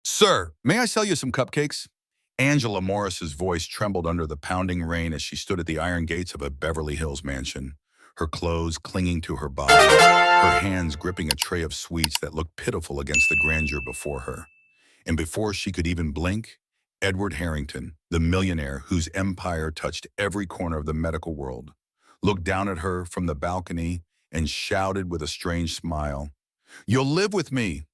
Sir, may I sell you some cupcakes? Angela Morris's voice trembled under the pounding rain as she stood at the iron gates of a Beverly Hills mansion, her clothes clinging to her body, her hands gripping a tray of sweets that looked pitiful against the grandeur before her. And before she could even blink, Edward Harrington, the millionaire whose empire touched every corner of the medical world, looked down at her from the balcony and shouted with a strange smile, "You'll live with me."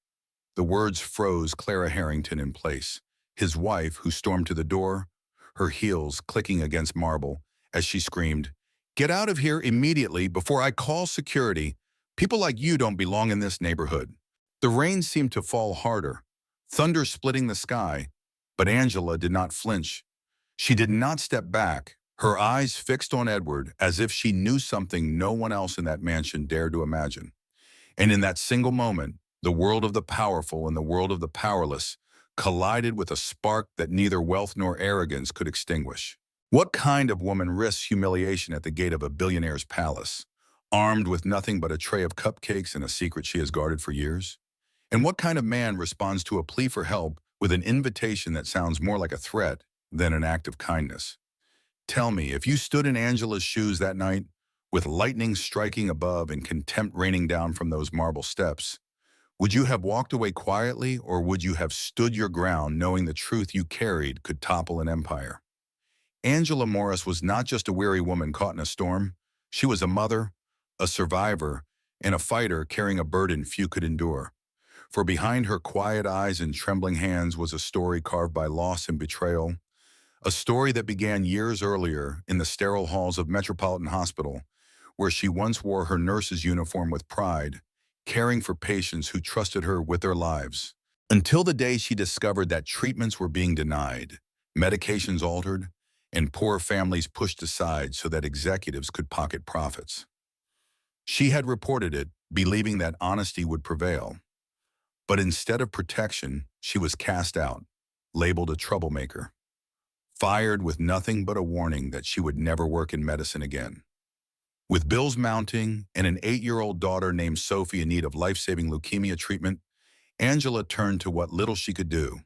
The words froze Clara Harrington in place. His wife, who stormed to the door, her heels clicking against marble, as she screamed, "Get out of here immediately before I call security. People like you don't belong in this neighborhood." The rain seemed to fall harder, thunder splitting the sky, but Angela did not flinch. She did not step back, her eyes fixed on Edward as if she knew something no one else in that mansion dared to imagine. And in that single moment, the world of the powerful and the world of the powerless collided with a spark that neither wealth nor arrogance could extinguish. What kind of woman risks humiliation at the gate of a billionaire's palace, armed with nothing but a tray of cupcakes and a secret she has guarded for years? And what kind of man responds to a plea for help with an invitation that sounds more like a threat than an act of kindness? Tell me, if you stood in Angela's shoes that night, with lightning striking above and contempt raining down from those marble steps, would you have walked away quietly, or would you have stood your ground knowing the truth you carried could topple an empire? Angela Morris was not just a weary woman caught in a storm. She was a mother, a survivor, and a fighter carrying a burden few could endure. For behind her quiet eyes and trembling hands was a story carved by loss and betrayal, a story that began years earlier in the sterile halls of Metropolitan Hospital, where she once wore her nurse's uniform with pride, caring for patients who trusted her with their lives. Until the day she discovered that treatments were being denied, medications altered, and poor families pushed aside so that executives could pocket profits. She had reported it, believing that honesty would prevail. But instead of protection, she was cast out, labeled a troublemaker, fired with nothing but a warning that she would never work in medicine again. With bills mounting and an 8-year-old daughter named Sophie in need of life-saving leukemia treatment, Angela turned to what little she could do,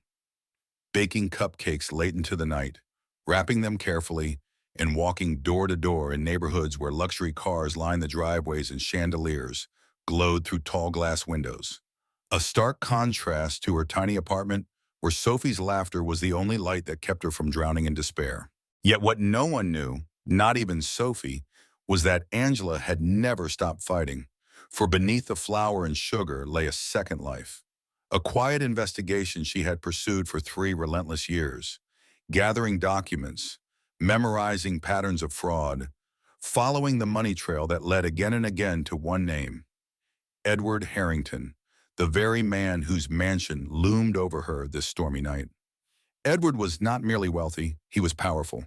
baking cupcakes late into the night, wrapping them carefully, and walking door to door in neighborhoods where luxury cars lined the driveways and chandeliers glowed through tall glass windows. A stark contrast to her tiny apartment where Sophie's laughter was the only light that kept her from drowning in despair. Yet what no one knew, not even Sophie, was that Angela had never stopped fighting, for beneath the flour and sugar lay a second life, a quiet investigation she had pursued for 3 relentless years, gathering documents, memorizing patterns of fraud, following the money trail that led again and again to one name, Edward Harrington, the very man whose mansion loomed over her this stormy night. Edward was not merely wealthy, he was powerful,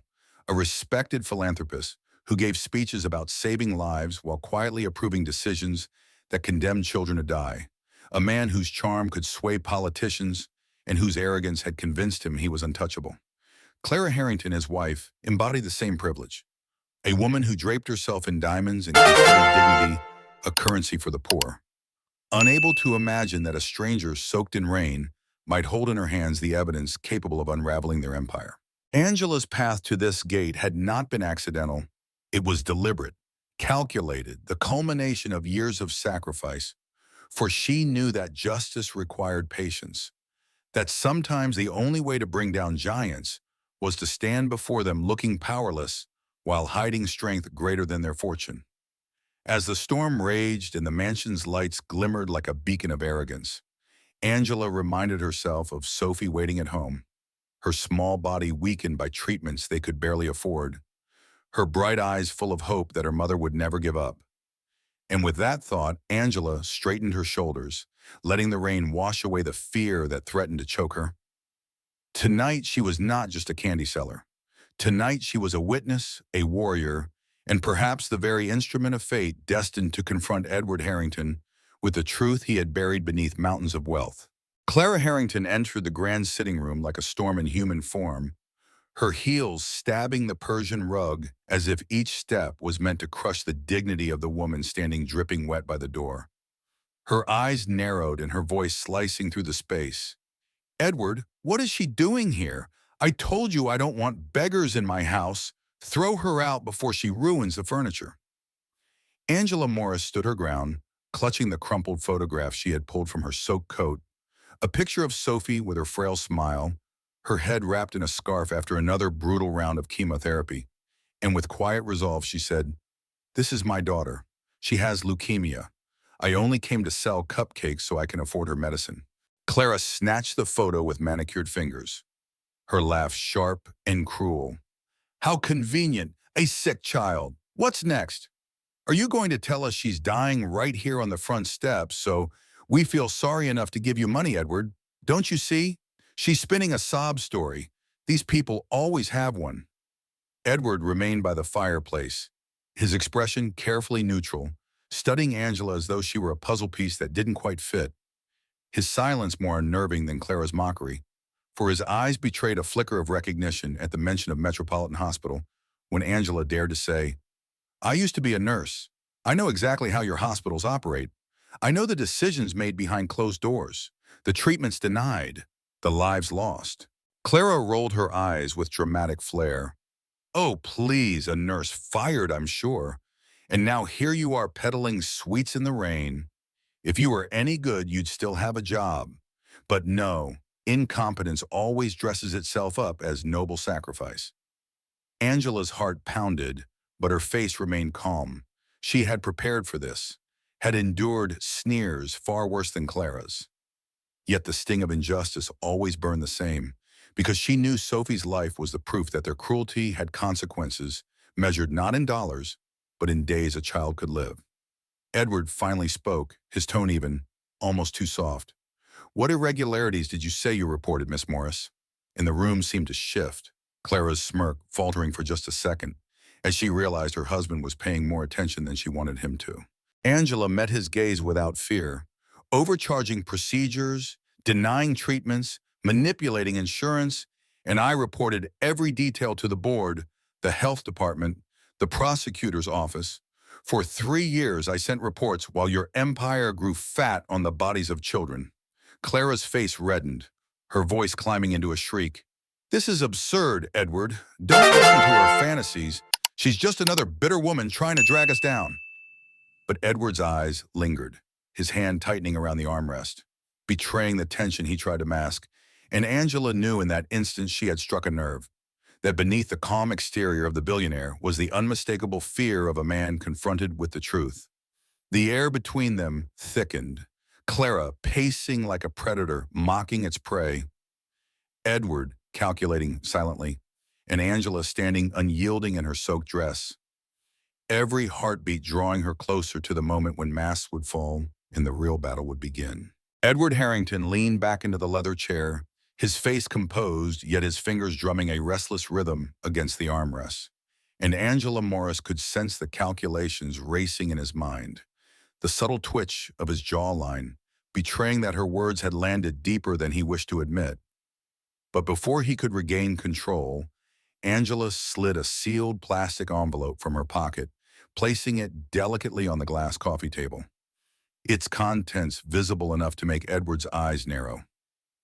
a respected philanthropist who gave speeches about saving lives while quietly approving decisions that condemned children to die, a man whose charm could sway politicians and whose arrogance had convinced him he was untouchable. Clara Harrington, his wife, embodied the same privilege, a woman who draped herself in diamonds and considered dignity a currency for the poor. Unable to imagine that a stranger soaked in rain might hold in her hands the evidence capable of unraveling their empire. Angela's path to this gate had not been accidental. It was deliberate, calculated, the culmination of years of sacrifice, for she knew that justice required patience, that sometimes the only way to bring down giants was to stand before them looking powerless while hiding strength greater than their fortune. As the storm raged and the mansion's lights glimmered like a beacon of arrogance, Angela reminded herself of Sophie waiting at home, her small body weakened by treatments they could barely afford, her bright eyes full of hope that her mother would never give up. And with that thought, Angela straightened her shoulders, letting the rain wash away the fear that threatened to choke her. Tonight, she was not just a candy seller. Tonight, she was a witness, a warrior, and perhaps the very instrument of fate destined to confront Edward Harrington with the truth he had buried beneath mountains of wealth. Clara Harrington entered the grand sitting room like a storm in human form, her heels stabbing the Persian rug as if each step was meant to crush the dignity of the woman standing dripping wet by the door. Her eyes narrowed and her voice slicing through the space. Edward, what is she doing here? I told you I don't want beggars in my house. Throw her out before she ruins the furniture. Angela Morris stood her ground, clutching the crumpled photograph she had pulled from her soaked coat, a picture of Sophie with her frail smile, her head wrapped in a scarf after another brutal round of chemotherapy. And with quiet resolve, she said, "This is my daughter. She has leukemia. I only came to sell cupcakes so I can afford her medicine." Clara snatched the photo with manicured fingers, her laugh sharp and cruel. "How convenient! A sick child. What's next? Are you going to tell us she's dying right here on the front steps, so we feel sorry enough to give you money, Edward? Don't you see? She's spinning a sob story. These people always have one." Edward remained by the fireplace, his expression carefully neutral, studying Angela as though she were a puzzle piece that didn't quite fit, his silence more unnerving than Clara's mockery, for his eyes betrayed a flicker of recognition at the mention of Metropolitan Hospital when Angela dared to say, "I used to be a nurse. I know exactly how your hospitals operate. I know the decisions made behind closed doors, the treatments denied, the lives lost." Clara rolled her eyes with dramatic flair. "Oh, please, a nurse fired, I'm sure. And now here you are peddling sweets in the rain. If you were any good, you'd still have a job. But no, incompetence always dresses itself up as noble sacrifice." Angela's heart pounded, but her face remained calm. She had prepared for this, had endured sneers far worse than Clara's. Yet the sting of injustice always burned the same, because she knew Sophie's life was the proof that their cruelty had consequences, measured not in dollars, but in days a child could live. Edward finally spoke, his tone even, almost too soft. "What irregularities did you say you reported, Miss Morris?" And the room seemed to shift, Clara's smirk faltering for just a second, as she realized her husband was paying more attention than she wanted him to. Angela met his gaze without fear, overcharging procedures, denying treatments, manipulating insurance, and I reported every detail to the board, the health department, the prosecutor's office. For 3 years, I sent reports while your empire grew fat on the bodies of children. Clara's face reddened, her voice climbing into a shriek. "This is absurd, Edward. Don't listen to her fantasies. She's just another bitter woman trying to drag us down." But Edward's eyes lingered, his hand tightening around the armrest, betraying the tension he tried to mask. And Angela knew in that instant she had struck a nerve, that beneath the calm exterior of the billionaire was the unmistakable fear of a man confronted with the truth. The air between them thickened, Clara pacing like a predator, mocking its prey, Edward calculating silently, and Angela standing unyielding in her soaked dress, every heartbeat drawing her closer to the moment when masks would fall and the real battle would begin. Edward Harrington leaned back into the leather chair, his face composed, yet his fingers drumming a restless rhythm against the armrests. And Angela Morris could sense the calculations racing in his mind, the subtle twitch of his jawline, betraying that her words had landed deeper than he wished to admit. But before he could regain control, Angela slid a sealed plastic envelope from her pocket, placing it delicately on the glass coffee table, its contents visible enough to make Edward's eyes narrow.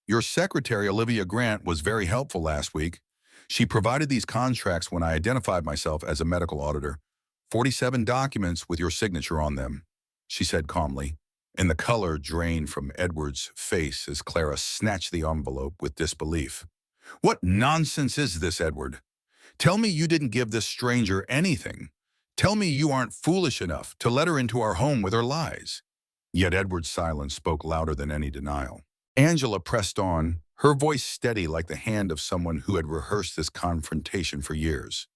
"Your secretary, Olivia Grant, was very helpful last week. She provided these contracts when I identified myself as a medical auditor. 47 documents with your signature on them," she said calmly, and the color drained from Edward's face as Clara snatched the envelope with disbelief. "What nonsense is this, Edward? Tell me you didn't give this stranger anything. Tell me you aren't foolish enough to let her into our home with her lies." Yet Edward's silence spoke louder than any denial. Angela pressed on, her voice steady like the hand of someone who had rehearsed this confrontation for years.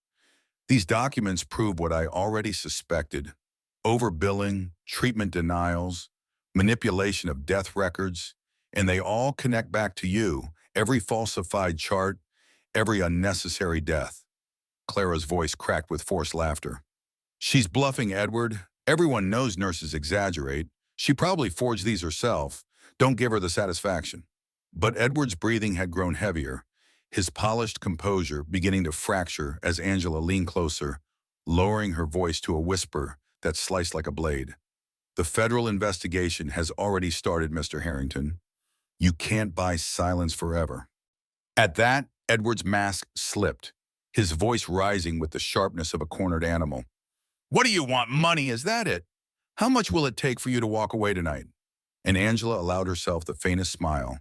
"These documents prove what I already suspected: overbilling, treatment denials, manipulation of death records, and they all connect back to you, every falsified chart, every unnecessary death." Clara's voice cracked with forced laughter. "She's bluffing, Edward. Everyone knows nurses exaggerate. She probably forged these herself. Don't give her the satisfaction." But Edward's breathing had grown heavier, his polished composure beginning to fracture as Angela leaned closer, lowering her voice to a whisper that sliced like a blade. "The federal investigation has already started, Mr. Harrington. You can't buy silence forever. At that, Edward's mask slipped, his voice rising with the sharpness of a cornered animal. What do you want? Money, is that it? How much will it take for you to walk away tonight? And Angela allowed herself the faintest smile,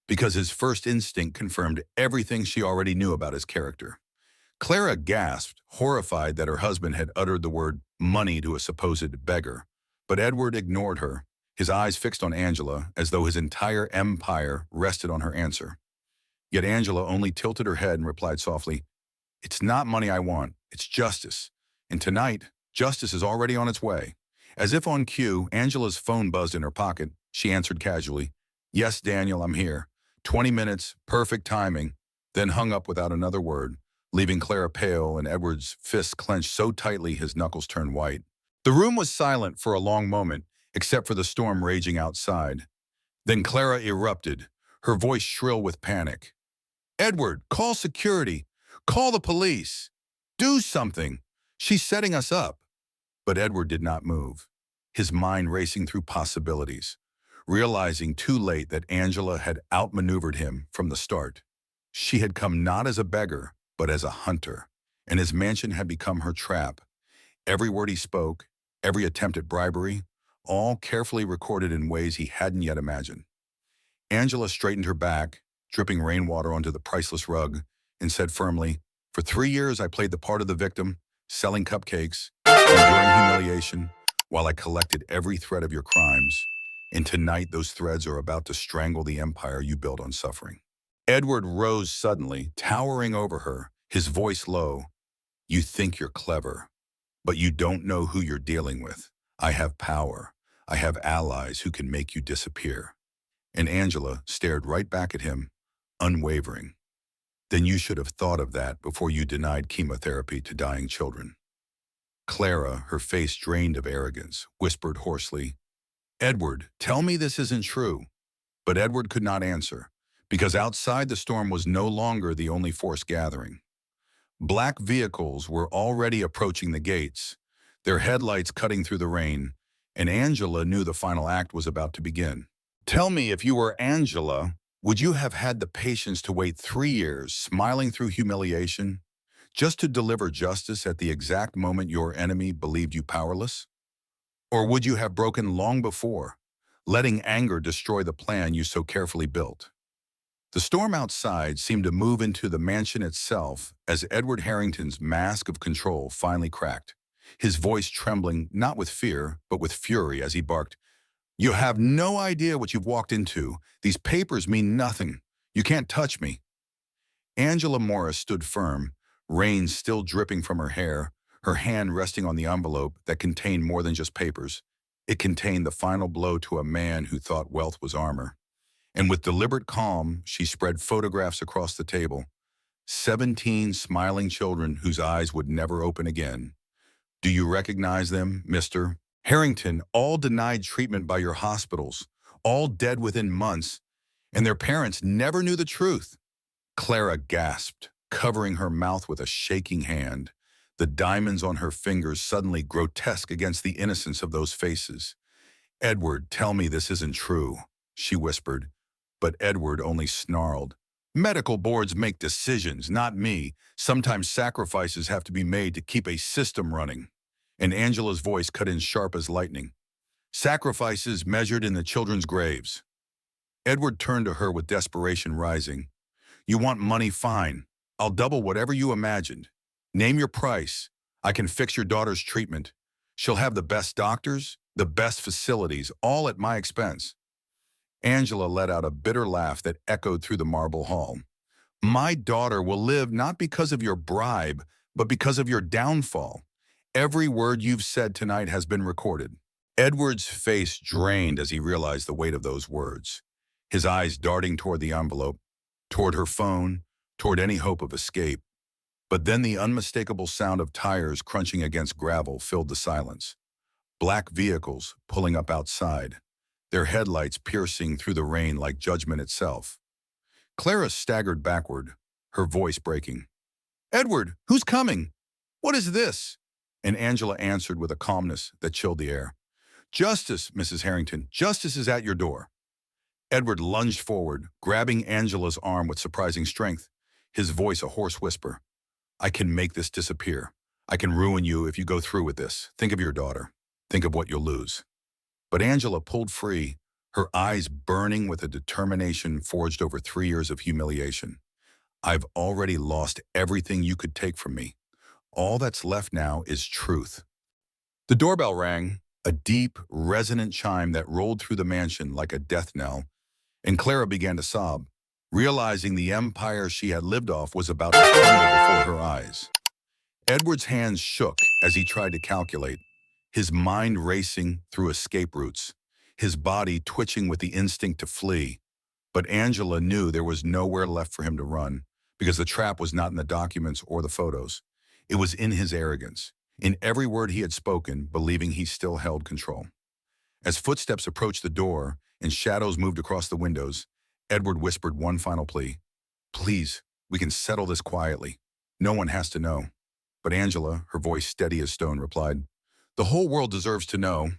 because his first instinct confirmed everything she already knew about his character. Clara gasped, horrified that her husband had uttered the word money to a supposed beggar. But Edward ignored her, his eyes fixed on Angela as though his entire empire rested on her answer. Yet Angela only tilted her head and replied softly, "It's not money I want, it's justice. And tonight, justice is already on its way." As if on cue, Angela's phone buzzed in her pocket. She answered casually, "Yes, Daniel, I'm here. 20 minutes, perfect timing," then hung up without another word, leaving Clara pale and Edward's fists clenched so tightly his knuckles turned white. The room was silent for a long moment, except for the storm raging outside. Then Clara erupted, her voice shrill with panic. "Edward, call security. Call the police. Do something. She's setting us up." But Edward did not move, his mind racing through possibilities, realizing too late that Angela had outmaneuvered him from the start. She had come not as a beggar, but as a hunter, and his mansion had become her trap. Every word he spoke, every attempt at bribery, all carefully recorded in ways he hadn't yet imagined. Angela straightened her back, dripping rainwater onto the priceless rug, and said firmly, "For 3 years I played the part of the victim, selling cupcakes, enduring humiliation, while I collected every thread of your crimes. And tonight those threads are about to strangle the empire you built on suffering." Edward rose suddenly, towering over her, his voice low. "You think you're clever, but you don't know who you're dealing with. I have power. I have allies who can make you disappear." And Angela stared right back at him, unwavering. "Then you should have thought of that before you denied chemotherapy to dying children." Clara, her face drained of arrogance, whispered hoarsely, "Edward, tell me this isn't true." But Edward could not answer, because outside the storm was no longer the only force gathering. Black vehicles were already approaching the gates, their headlights cutting through the rain, and Angela knew the final act was about to begin. Tell me, if you were Angela, would you have had the patience to wait 3 years, smiling through humiliation, just to deliver justice at the exact moment your enemy believed you powerless? Or would you have broken long before, letting anger destroy the plan you so carefully built? The storm outside seemed to move into the mansion itself as Edward Harrington's mask of control finally cracked, his voice trembling not with fear, but with fury as he barked, "You have no idea what you've walked into. These papers mean nothing. You can't touch me." Angela Morris stood firm, rain still dripping from her hair, her hand resting on the envelope that contained more than just papers. It contained the final blow to a man who thought wealth was armor. And with deliberate calm, she spread photographs across the table. 17 smiling children whose eyes would never open again. "Do you recognize them, Mr. Harrington? All denied treatment by your hospitals, all dead within months, and their parents never knew the truth." Clara gasped, covering her mouth with a shaking hand, the diamonds on her fingers suddenly grotesque against the innocence of those faces. "Edward, tell me this isn't true," she whispered. But Edward only snarled. "Medical boards make decisions, not me. Sometimes sacrifices have to be made to keep a system running." And Angela's voice cut in sharp as lightning. "Sacrifices measured in the children's graves." Edward turned to her with desperation rising. "You want money? Fine. I'll double whatever you imagined. Name your price. I can fix your daughter's treatment. She'll have the best doctors, the best facilities, all at my expense." Angela let out a bitter laugh that echoed through the marble hall. "My daughter will live not because of your bribe, but because of your downfall. Every word you've said tonight has been recorded." Edward's face drained as he realized the weight of those words, his eyes darting toward the envelope, toward her phone, toward any hope of escape. But then the unmistakable sound of tires crunching against gravel filled the silence. Black vehicles pulling up outside, their headlights piercing through the rain like judgment itself. Clara staggered backward, her voice breaking. "Edward, who's coming? What is this?" And Angela answered with a calmness that chilled the air. "Justice, Mrs. Harrington. Justice is at your door." Edward lunged forward, grabbing Angela's arm with surprising strength, his voice a hoarse whisper. I can make this disappear. I can ruin you if you go through with this. Think of your daughter. Think of what you'll lose. But Angela pulled free, her eyes burning with a determination forged over 3 years of humiliation. I've already lost everything you could take from me. All that's left now is truth. The doorbell rang, a deep, resonant chime that rolled through the mansion like a death knell, and Clara began to sob, realizing the empire she had lived off was about to crumble before her eyes. Edward's hands shook as he tried to calculate, his mind racing through escape routes, his body twitching with the instinct to flee. But Angela knew there was nowhere left for him to run, because the trap was not in the documents or the photos. It was in his arrogance, in every word he had spoken, believing he still held control. As footsteps approached the door and shadows moved across the windows, Edward whispered one final plea. Please, we can settle this quietly. No one has to know. But Angela, her voice steady as stone, replied, the whole world deserves to know.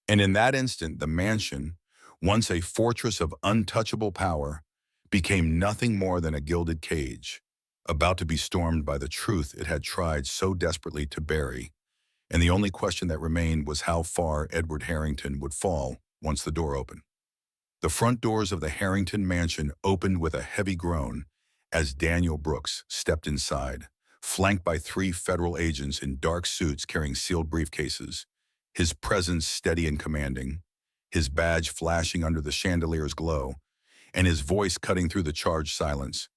And in that instant, the mansion, once a fortress of untouchable power, became nothing more than a gilded cage, about to be stormed by the truth it had tried so desperately to bury. And the only question that remained was how far Edward Harrington would fall once the door opened. The front doors of the Harrington mansion opened with a heavy groan as Daniel Brooks stepped inside, flanked by 3 federal agents in dark suits carrying sealed briefcases, his presence steady and commanding, his badge flashing under the chandelier's glow, and his voice cutting through the charged silence.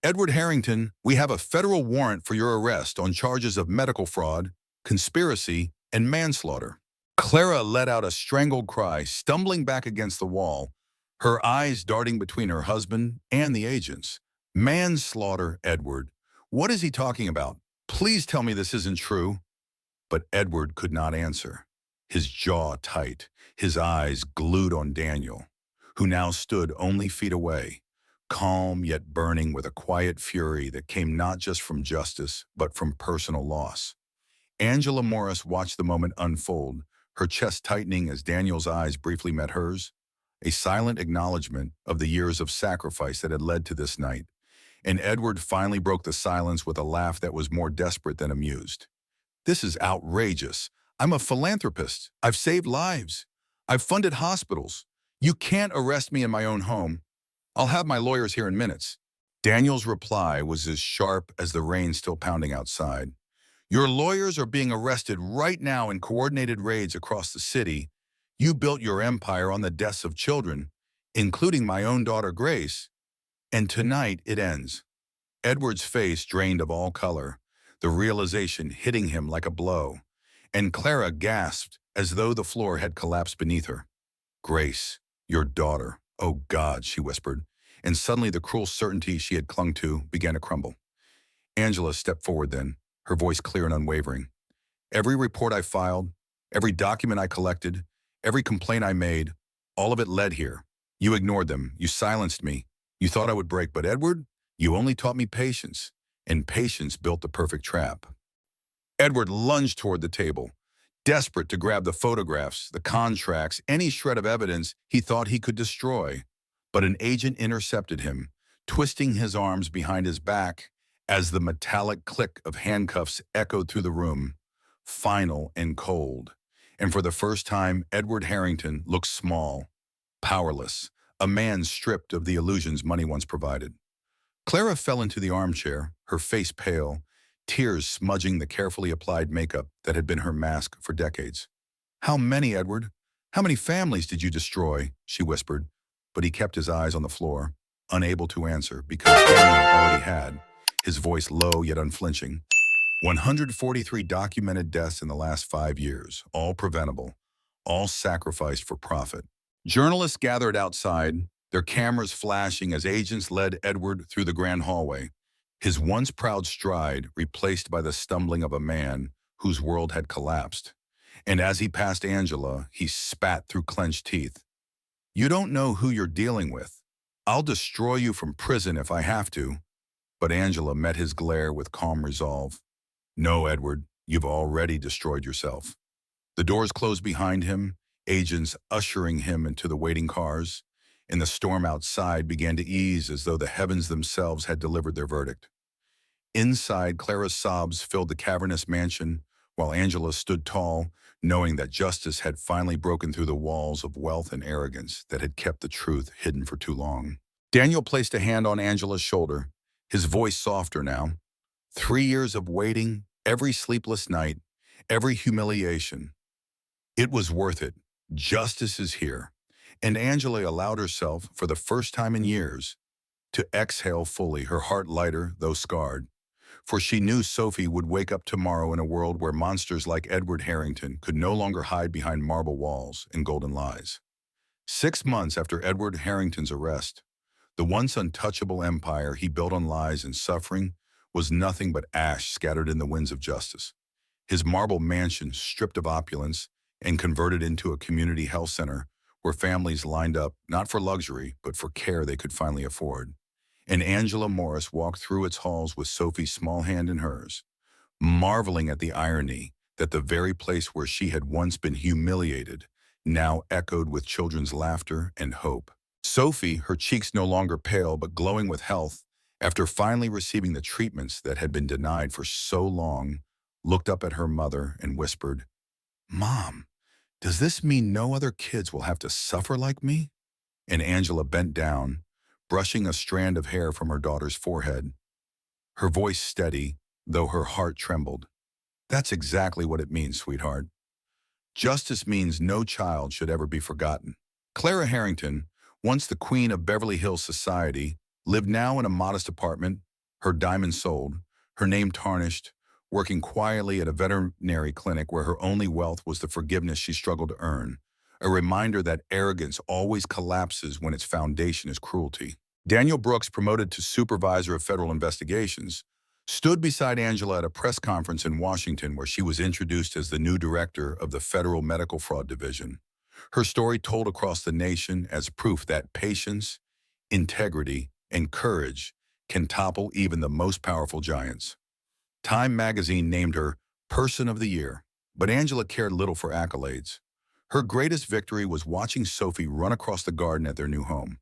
Edward Harrington, we have a federal warrant for your arrest on charges of medical fraud, conspiracy, and manslaughter. Clara let out a strangled cry, stumbling back against the wall, her eyes darting between her husband and the agents. Manslaughter, Edward. What is he talking about? Please tell me this isn't true. But Edward could not answer, his jaw tight, his eyes glued on Daniel, who now stood only feet away, calm yet burning with a quiet fury that came not just from justice, but from personal loss. Angela Morris watched the moment unfold, her chest tightening as Daniel's eyes briefly met hers, a silent acknowledgement of the years of sacrifice that had led to this night. And Edward finally broke the silence with a laugh that was more desperate than amused. This is outrageous. I'm a philanthropist. I've saved lives. I've funded hospitals. You can't arrest me in my own home. I'll have my lawyers here in minutes. Daniel's reply was as sharp as the rain still pounding outside. Your lawyers are being arrested right now in coordinated raids across the city. You built your empire on the deaths of children, including my own daughter Grace, and tonight it ends. Edward's face drained of all color, the realization hitting him like a blow, and Clara gasped as though the floor had collapsed beneath her. Grace, your daughter, oh God, she whispered, and suddenly the cruel certainty she had clung to began to crumble. Angela stepped forward then, her voice clear and unwavering. Every report I filed, every document I collected, every complaint I made, all of it led here. You ignored them. You silenced me. You thought I would break, but Edward, you only taught me patience, and patience built the perfect trap. Edward lunged toward the table, desperate to grab the photographs, the contracts, any shred of evidence he thought he could destroy. But an agent intercepted him, twisting his arms behind his back as the metallic click of handcuffs echoed through the room, final and cold. And for the first time, Edward Harrington looked small, powerless, a man stripped of the illusions money once provided. Clara fell into the armchair, her face pale, tears smudging the carefully applied makeup that had been her mask for decades. How many, Edward? How many families did you destroy? She whispered, but he kept his eyes on the floor, unable to answer because Daniel already had, his voice low yet unflinching. 143 documented deaths in the last 5 years, all preventable, all sacrificed for profit. Journalists gathered outside, their cameras flashing as agents led Edward through the grand hallway, his once proud stride replaced by the stumbling of a man whose world had collapsed. And as he passed Angela, he spat through clenched teeth. You don't know who you're dealing with. I'll destroy you from prison if I have to. But Angela met his glare with calm resolve. No, Edward, you've already destroyed yourself. The doors closed behind him, agents ushering him into the waiting cars, and the storm outside began to ease as though the heavens themselves had delivered their verdict. Inside, Clara's sobs filled the cavernous mansion, while Angela stood tall, knowing that justice had finally broken through the walls of wealth and arrogance that had kept the truth hidden for too long. Daniel placed a hand on Angela's shoulder, his voice softer now. 3 years of waiting, every sleepless night, every humiliation. It was worth it. Justice is here. And Angela allowed herself, for the first time in years, to exhale fully, her heart lighter, though scarred. For she knew Sophie would wake up tomorrow in a world where monsters like Edward Harrington could no longer hide behind marble walls and golden lies. 6 months after Edward Harrington's arrest, the once untouchable empire he built on lies and suffering was nothing but ash scattered in the winds of justice. His marble mansion stripped of opulence and converted into a community health center where families lined up not for luxury, but for care they could finally afford. And Angela Morris walked through its halls with Sophie's small hand in hers, marveling at the irony that the very place where she had once been humiliated now echoed with children's laughter and hope. Sophie, her cheeks no longer pale but glowing with health, after finally receiving the treatments that had been denied for so long, looked up at her mother and whispered, "Mom, does this mean no other kids will have to suffer like me?" And Angela bent down, brushing a strand of hair from her daughter's forehead, her voice steady, though her heart trembled. "That's exactly what it means, sweetheart. Justice means no child should ever be forgotten." Clara Harrington, once the queen of Beverly Hills society, lived now in a modest apartment, her diamonds sold, her name tarnished, working quietly at a veterinary clinic where her only wealth was the forgiveness she struggled to earn, a reminder that arrogance always collapses when its foundation is cruelty. Daniel Brooks, promoted to supervisor of federal investigations, stood beside Angela at a press conference in Washington where she was introduced as the new director of the Federal Medical Fraud Division. Her story told across the nation as proof that patience, integrity, and courage can topple even the most powerful giants. Time magazine named her Person of the Year, but Angela cared little for accolades. Her greatest victory was watching Sophie run across the garden at their new home.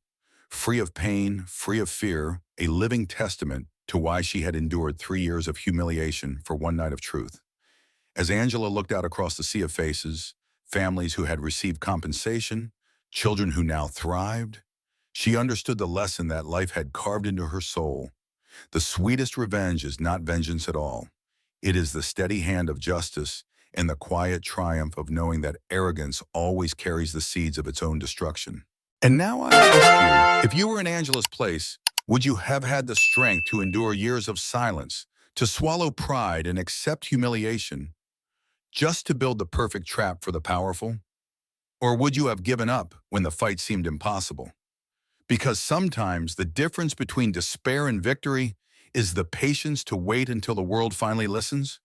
Free of pain, free of fear, a living testament to why she had endured 3 years of humiliation for one night of truth. As Angela looked out across the sea of faces, families who had received compensation, children who now thrived, she understood the lesson that life had carved into her soul. The sweetest revenge is not vengeance at all. It is the steady hand of justice and the quiet triumph of knowing that arrogance always carries the seeds of its own destruction. And now I ask you, if you were in Angela's place, would you have had the strength to endure years of silence, to swallow pride and accept humiliation, just to build the perfect trap for the powerful? Or would you have given up when the fight seemed impossible? Because sometimes the difference between despair and victory is the patience to wait until the world finally listens.